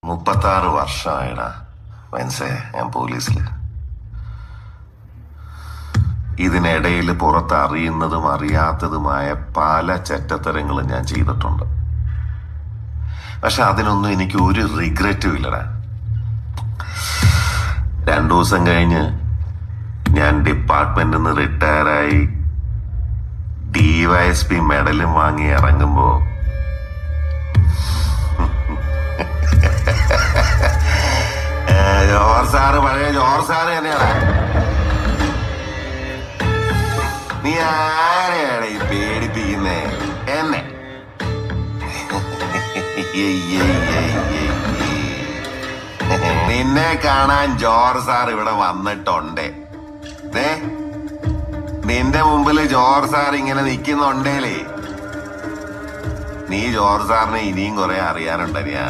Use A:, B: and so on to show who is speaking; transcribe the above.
A: 36 വർഷമായിടാ മനസ്സേ ഞാൻ പോലീസില്. ഇതിനിടയിൽ പുറത്ത് അറിയുന്നതും അറിയാത്തതുമായ പല ചെറ്റത്തരങ്ങളും ഞാൻ ചെയ്തിട്ടുണ്ട്. പക്ഷെ അതിനൊന്നും എനിക്ക് ഒരു റിഗ്രറ്റും ഇല്ലടാ. 2 ദിവസം കഴിഞ്ഞ് ഞാൻ ഡിപ്പാർട്ട്മെന്റിൽ നിന്ന് റിട്ടയറായി DYSP മെഡലും വാങ്ങി ഇറങ്ങുമ്പോ ജോർ സാറ് പഴയ ജോർ സാറ് തന്നെയാണ്. നീ ആരെയാണ് ഈ പേടിപ്പിക്കുന്നേ എന്നെ? നിന്നെ കാണാൻ ജോർ സാർ ഇവിടെ വന്നിട്ടുണ്ടേ. നിന്റെ മുമ്പില് ജോർ സാർ ഇങ്ങനെ നിക്കുന്നുണ്ടേലേ, നീ ജോർ സാറിനെ ഇനിയും കുറെ അറിയാനുണ്ടരിയാ.